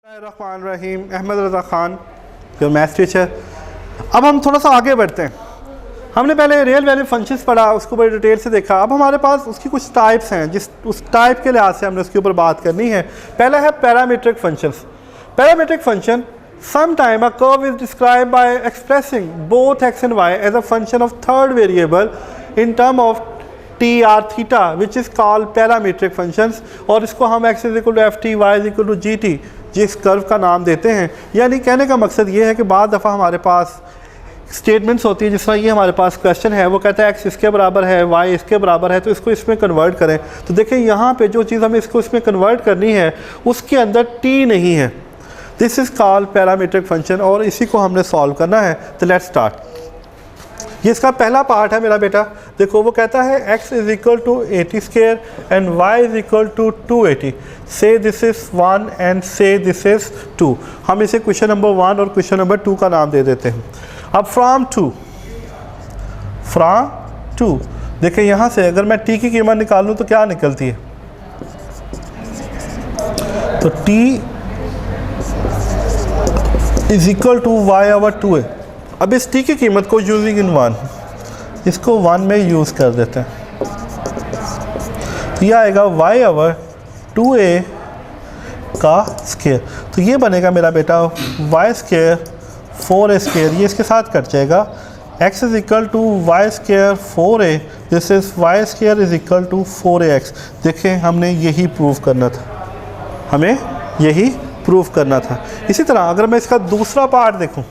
रहीम अहमद रज़ा ख़ान जो maths teacher. अब हम थोड़ा सा आगे बढ़ते हैं। हमने पहले रियल वैल्यू फंक्शंस पढ़ा, उसको बड़ी डिटेल से देखा। अब हमारे पास उसकी कुछ टाइप्स हैं, जिस उस टाइप के लिहाज से हमने उसके ऊपर बात करनी है। पहला है parametric functions. Parametric function sometime a curve is described by expressing both x and y as a function of third variable in term of t or theta which is called parametric functions। और इसको हम x is equal to ft, y is equal to gt जिस curve का नाम देते हैं। यानी कहने का मकसद ये है कि बाद दफ़ा हमारे पास स्टेटमेंट्स होती है, जिस तरह ये हमारे पास क्वेश्चन है, वो कहता है x इसके बराबर है, y इसके बराबर है, तो इसको इसमें कन्वर्ट करें। तो देखें यहाँ पे जो चीज़ हमें इसको इसमें कन्वर्ट करनी है उसके अंदर t नहीं है। This is called parametric function और इसी को हमने सॉल्व करना है। तो लेट्स स्टार्ट। ये इसका पहला पार्ट है मेरा बेटा। देखो वो कहता है x is equal to 80 square and y is equal to 280। Say this is 1 and say this is 2। हम इसे क्वेश्चन नंबर 1 और क्वेश्चन नंबर 2 का नाम दे देते हैं। अब फ्रॉम 2 देखें यहाँ से अगर मैं t की कीमत निकालूँ तो क्या निकलती है, तो t is equal to Y over 2a। अब इस t की कीमत को यूजिंग इन 1 इसको 1 में यूज़ कर देते हैं, तो यह आएगा y ओवर 2a का स्क्वायर। तो ये बनेगा मेरा बेटा y स्क्वायर 4a स्क्वायर, ये इसके साथ कट जाएगा। x is equal to Y square 4a, this is y square is equal to 4ax। देखें हमने यही प्रूव करना था, हमें यही प्रूव करना था। इसी तरह अगर मैं इसका दूसरा पार्ट देखूं,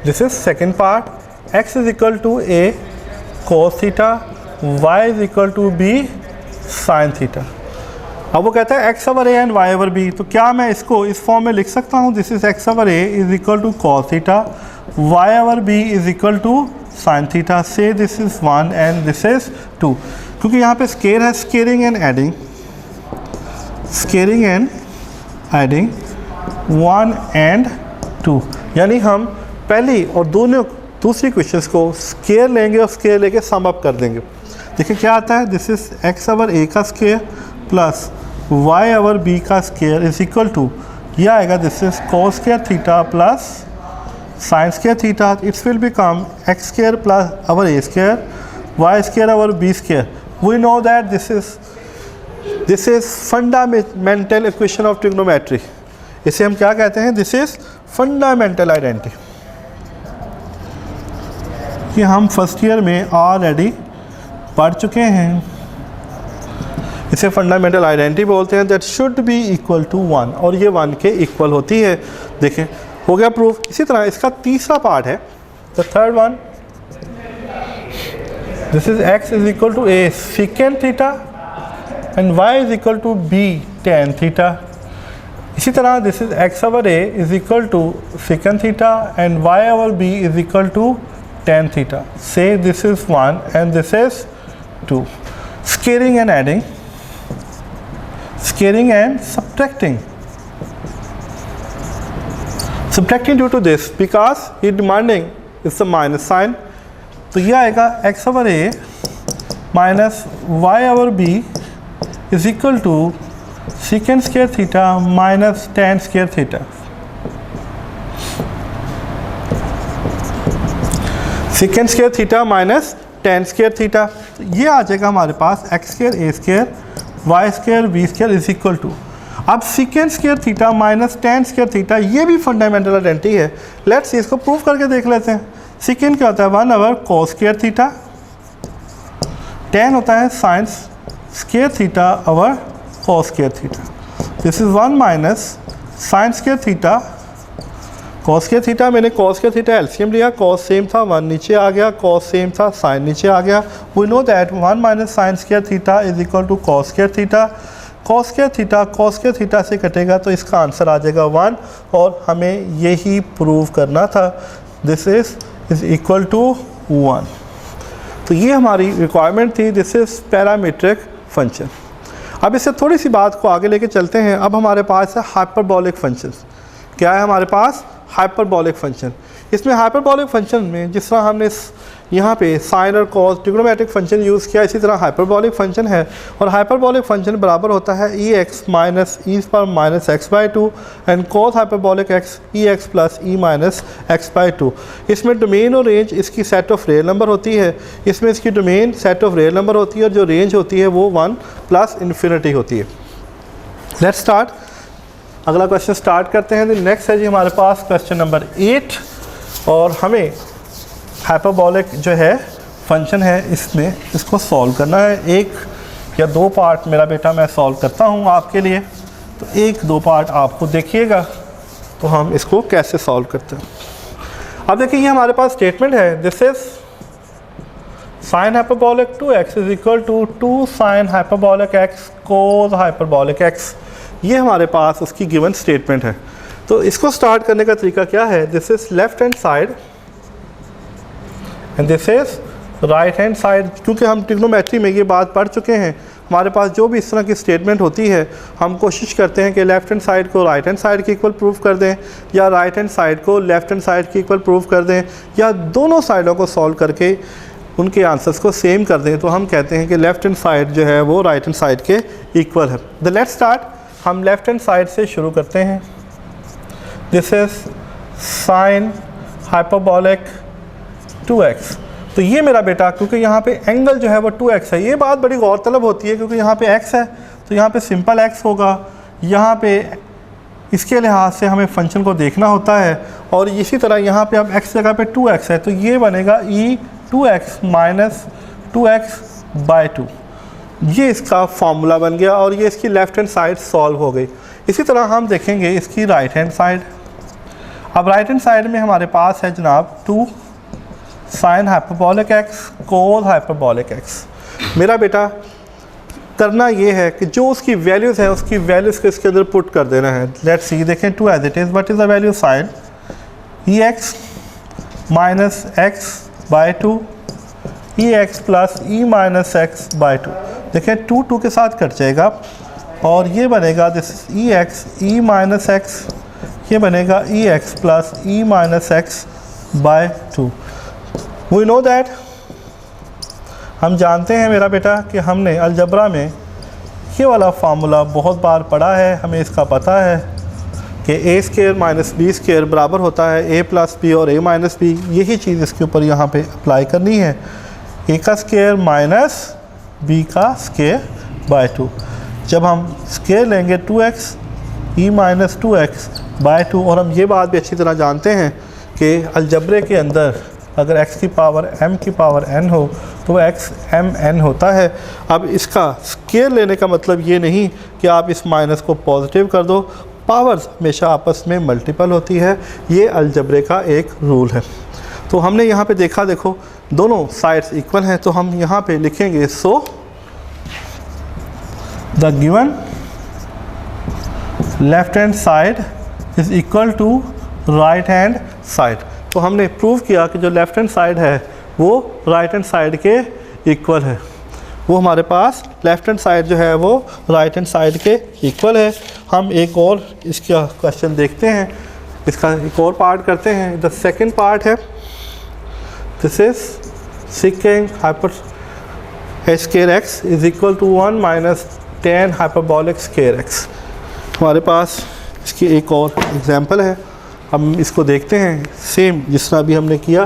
this is second part, x is equal to a cos theta, y is equal to b sin theta. अब वो कहता है x over a and y over b, तो क्या मैं इसको इस फॉर्म में लिख सकता हूँ, this is x over a is equal to cos theta, y over b is equal to sin theta, से this is 1 and this is 2। क्योंकि यहाँ पे स्केयर है, squaring and adding, squaring and adding 1 and 2, यानी हम पहली और दूसरी क्वेश्चंस को स्केयर लेंगे और स्केयर लेके सम अप कर देंगे। देखिए क्या आता है, this is x over a का square plus y over b का स्केयर इज इक्वल टू, यह आएगा this is cos square theta plus sin square theta. It's will become x square plus over a square, y square over b square. We know that this is fundamental equation of trigonometry. इसे हम क्या कहते हैं, this is fundamental identity, कि हम first year में already पढ़ चुके हैं। इसे फंडामेंटल आइडेंटिटी बोलते हैं, that should be equal to 1, और ये 1 के इक्वल होती है। देखें हो गया प्रूफ। इसी तरह इसका तीसरा पार्ट है, the third one, this is x is equal to a second theta and y is equal to b tan theta। इसी तरह this is x over a is equal to secant theta and y over b is equal to tan theta। Say this is 1 and this is 2। Scaling and adding, scaling and subtracting due to this because he demanding is the minus sign। तो यह आएगा x over a minus y over b is equal to secant square theta minus tan square theta। secant square theta minus tan square theta, ये आ जाएगा हमारे पास x square a square y square b square is equal to। अब secant square theta minus tan square theta ये भी fundamental identity है। Let's इसको prove करके देख लेते हैं। secant क्या होता है, 1 over cos square theta, tan होता है sin square theta over cos square theta. This is 1 minus sin square theta cos square theta. मैंने cos स्केयर थीटा एलसीएम लिया, cos सेम था 1 नीचे आ गया, cos सेम था sin नीचे आ गया। We know that 1 minus sin square theta is equal to cos square theta. cos square theta cos square theta से कटेगा तो इसका आंसर आ जाएगा 1, और हमें यही प्रूव करना था, दिस इज इक्वल टू 1। तो ये हमारी रिक्वायरमेंट थी, दिस इज पैरामीट्रिक फंक्शन। अब इससे थोड़ी सी बात को आगे लेके चलते हैं। अब हमारे पास है हाइपरबोलिक फंक्शंस। क्या है हमारे पास, हाइपरबोलिक फंक्शन। इसमें हाइपरबोलिक फंक्शन में जिस तरह हमने यहाँ पे साइन और कॉस ट्रिग्नोमेट्रिक फंक्शन यूज़ किया, इसी तरह हाइपरबॉलिक फंक्शन है और हाइपरबॉलिक फंक्शन बराबर होता है ई एक्स माइनस ई पर minus x by two and cos hyperbolic x E x plus e minus x by two. इसमें डोमेन और रेंज इसकी सेट ऑफ रियल नंबर होती है, इसमें इसकी domain set of real number होती है और जो रेंज होती है वो 1 प्लस इन्फिनिटी होती है। लेट्स स्टार्ट, अगला क्वेश्चन स्टार्ट करते हैं। नेक्स्ट है जी हमारे पास क्वेश्चन नंबर 8 और हमें हाइपरबॉलिक जो है फंक्शन है इसमें इसको सॉल्व करना है। 1 या 2 पार्ट मेरा बेटा मैं सॉल्व करता हूँ आपके लिए, तो 1-2 पार्ट आपको देखिएगा तो हम इसको कैसे सॉल्व करते हैं। अब देखिए ये हमारे पास स्टेटमेंट है, this is sine hyperbolic 2x is equal to 2 sine hyperbolic x cos hyperbolic x। ये हमारे पास उसकी गिवन स्टेटमेंट है। तो इसको स्टार्ट करने का तरीका क्या है, this is left hand side and this is right hand side. क्योंकि हम ट्रिग्नोमेट्री में ये बात पढ़ चुके हैं, हमारे पास जो भी इस तरह की स्टेटमेंट होती है हम कोशिश करते हैं कि लेफ्ट हैंड साइड को राइट हैंड साइड के इक्वल प्रूव कर दें या राइट हैंड साइड को लेफ्ट हैंड साइड के इक्वल प्रूव कर दें या दोनों साइडों को सॉल्व करके उनके आंसर्स को सेम कर दें। तो हम कहते हैं कि लेफ्ट हैंड साइड जो है वो राइट हैंड साइड के इक्वल है। द लेट्स स्टार्ट, हम लेफ्ट हैंड साइड से शुरू करते हैं। This is sine hyperbolic 2x। तो ये मेरा बेटा, क्योंकि यहाँ पे एंगल जो है वो 2x है, ये बात बड़ी गौरतलब होती है क्योंकि यहाँ पे x है तो यहाँ पे सिंपल x होगा, यहाँ पे इसके लिहाज से हमें फंक्शन को देखना होता है और इसी तरह यहाँ पे अब x जगह पे 2x है तो ये बनेगा e 2x minus 2x by 2। ये इसका फॉर्मूला बन गया और ये इसकी लेफ्ट हैंड साइड सॉल्व हो गई। इसी तरह हम देखेंगे इसकी राइट हैंड साइड। अब राइट हैंड साइड में हमारे पास है जनाब 2 sine hyperbolic x cos hyperbolic x। मेरा बेटा करना ये है कि जो उसकी वैल्यूज़ है उसकी वैल्यूज़ को इसके अंदर पुट कर देना है। लेट्स सी, देखें 2 as it is, what is the value sine e x minus x by 2 e x plus e minus x by 2। देखें 2 के साथ कट जाएगा और ये बनेगा this e x e minus x, ये बनेगा e x plus e minus x by 2। We know that, हम जानते हैं मेरा बेटा कि हमने अलजबरा में ये वाला फार्मूला बहुत बार पढ़ा है, हमें इसका पता है कि a square minus B square बराबर होता है a प्लस बी और a माइनस बी। यही चीज़ इसके ऊपर यहाँ पे अप्लाई करनी है, a का स्क्वायर माइनस b का स्क्वायर बाय 2। जब हम स्क्वायर लेंगे 2x e minus 2x bye 2, और हम ये बात भी अच्छी तरह जानते हैं कि अलजबरे के अंदर अगर x की पावर m की पावर n हो तो वो x m n होता है। अब इसका स्क्वायर लेने का मतलब ये नहीं कि आप इस माइनस को पॉजिटिव कर दो, पावर्स हमेशा आपस में मल्टीपल होती है, ये अलजबरे का एक रूल है। तो हमने यहाँ पे देखा, देखो दोनों साइड्स इक्वल हैं तो हम यहाँ पे लिखेंगे so the given left hand side is equal to right hand side. तो हमने प्रूव किया कि जो लेफ्ट हैंड साइड है वो राइट हैंड साइड के इक्वल है, वो हमारे पास लेफ्ट हैंड साइड जो है वो राइट हैंड साइड के इक्वल है। हम एक और इसका क्वेश्चन देखते हैं, इसका एक और पार्ट करते हैं। द सेकंड पार्ट है this is second hyper H square x is equal to 1 minus 10 hyperbolic square x. हमारे पास इसकी एक और एग्जांपल है, हम इसको देखते हैं सेम जिस तरह अभी हमने किया,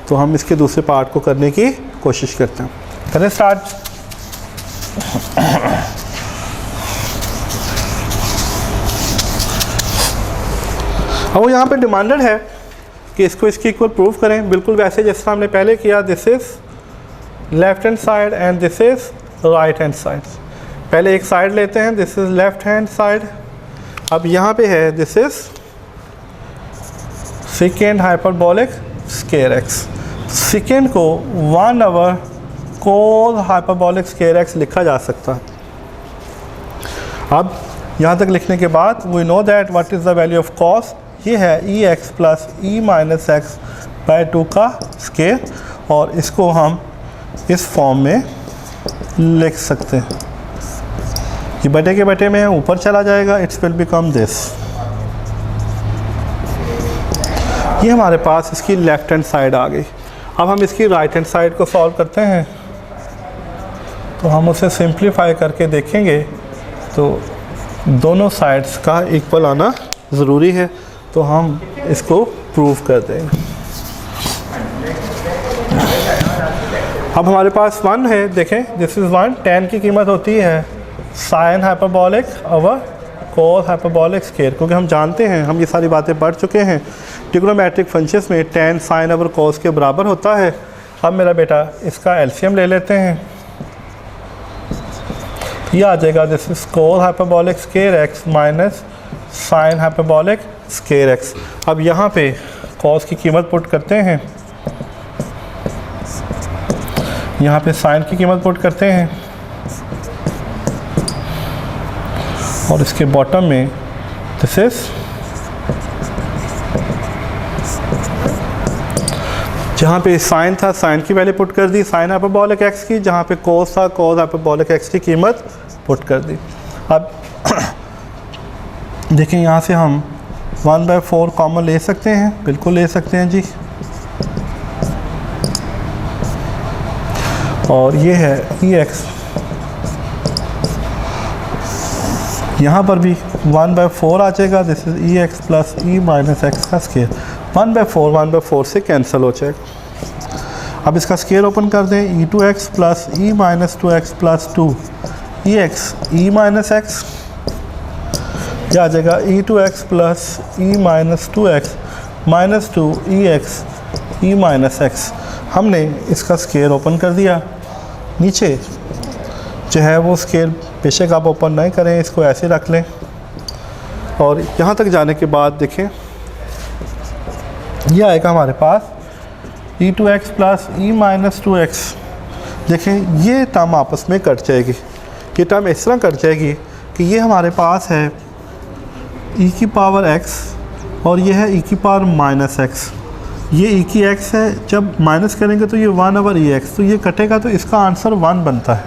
तो हम इसके दूसरे पार्ट को करने की कोशिश करते हैं। करें स्टार्ट। अब वो यहाँ पे डिमांडेड है कि इसको इसकी इक्वल प्रूव करें, बिल्कुल वैसे जैसा हमने पहले किया। This is left hand side and this is right hand side. पहले एक साइड लेते हैं, this is left hand side. अब यहाँ पे है this is second hyperbolic square x. Second को 1/, कोस हाइपरबॉलिक स्क्वायर एक्स लिखा जा सकता है। अब यहाँ तक लिखने के बाद we know that what is the value of cos, ये है e x plus e minus x by 2 का स्क्वायर, और इसको हम इस फॉर्म में लिख सकते हैं। ये बटे के बटे में ऊपर चला जाएगा, इट्स विल बिकम दिस। ये हमारे पास इसकी लेफ्ट हैंड साइड आ गई। अब हम इसकी राइट हैंड साइड को सॉल्व करते हैं, तो हम उसे सिंप्लीफाई करके देखेंगे तो दोनों साइड्स का इक्वल आना ज़रूरी है, तो हम इसको प्रूव कर देंगे। अब हमारे पास 1 है, देखें दिस इज़ 1, tan की कीमत होती है साइन हाइपरबॉलिक ओवर कोस हाइपरबॉलिक स्केयर, क्योंकि हम जानते हैं, हम ये सारी बातें पढ़ चुके हैं, ट्रिग्नोमेट्रिक फंक्शंस में tan साइन ओवर कोस के बराबर होता है। अब मेरा बेटा इसका एलसीएम ले लेते हैं, ये आ जाएगा this is cos hyperbolic square x minus sign hyperbolic square x। अब यहाँ पे कोस की कीमत पुट करते हैं, यहाँ पे साइन की कीमत पुट करते हैं, और इसके बॉटम में दिस इज जहाँ पे साइन था साइन की वैल्यू पुट कर दी साइन हाइपरबॉलिक x की, जहाँ पे कोस था कोस हाइपरबॉलिक x की कीमत पुट कर दी। अब देखिए यहाँ से हम 1/4 कॉमन ले सकते हैं, बिल्कुल ले सकते हैं जी, और ये है ex, यहाँ पर भी 1/4 आ जाएगा, this is ex plus e minus x का स्केयर, 1/4 से कैंसिल हो जाएगा। अब इसका स्केयर ओपन कर दें, e2x plus e minus 2x plus 2 ex e minus x, यह आ जाएगा e2x plus e minus 2x minus 2 ex e minus x. हमने इसका स्केयर ओपन कर दिया, नीचे जो है वो स्केयर बेशक आप ओपन नहीं करें, इसको ऐसे रख लें, और यहाँ तक जाने के बाद देखें यह आएगा हमारे पास e2x plus e minus 2x। देखें ये टर्म आपस में कट जाएगी, ये टर्म इस तरह कट जाएगी कि ये हमारे पास है e की पावर x और ये है e की पावर माइनस x, ये e की x है, जब माइनस करेंगे तो ये 1/ex, तो ये कटेगा तो इसका आंसर 1 बनता है,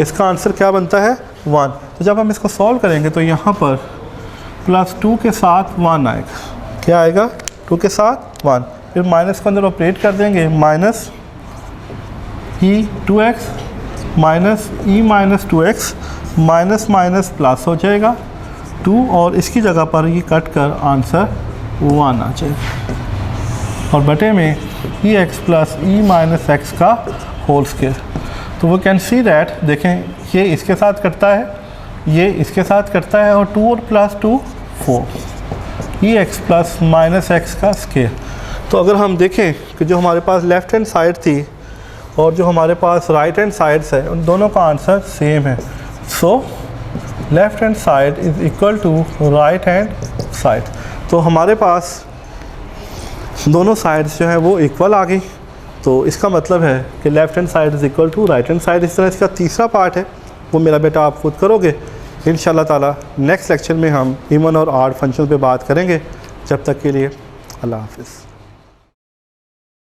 इसका आंसर क्या बनता है 1। तो जब हम इसको सॉल्व करेंगे तो यहाँ पर प्लस 2 के साथ 1 आएगा, क्या आएगा 2 के साथ 1, फिर माइनस को अंदर ऑपरेट कर देंगे, minus e2x minus e minus 2x minus minus plus हो जाएगा 2, और इसकी जगह पर ये कट कर आंसर 1 आ जाएगा, और बटे में ex plus e minus x का होल स्केयर। तो वो कैन सी दैट, देखें ये इसके साथ कटता है, ये इसके साथ कटता है, और 2 और plus 2 4 ex plus minus x का स्केयर। तो अगर हम देखें कि जो हमारे पास लेफ़्ट हैंड साइड थी और जो हमारे पास राइट हैंड साइड्स है, उन दोनों का आंसर सेम है। So left hand side is equal to right hand side. तो हमारे पास दोनों साइड्स जो है वो इक्वल आ गई, तो इसका मतलब है कि left hand side is equal to right hand side. इस तरह इसका तीसरा पार्ट है वो मेरा बेटा आप खुद करोगे इंशाल्लाह ताला। नेक्स्ट लेक्चर में हम इवन और ऑड फंक्शन पे बात करेंगे। जब तक के लिए अल्लाह हाफ़िज़।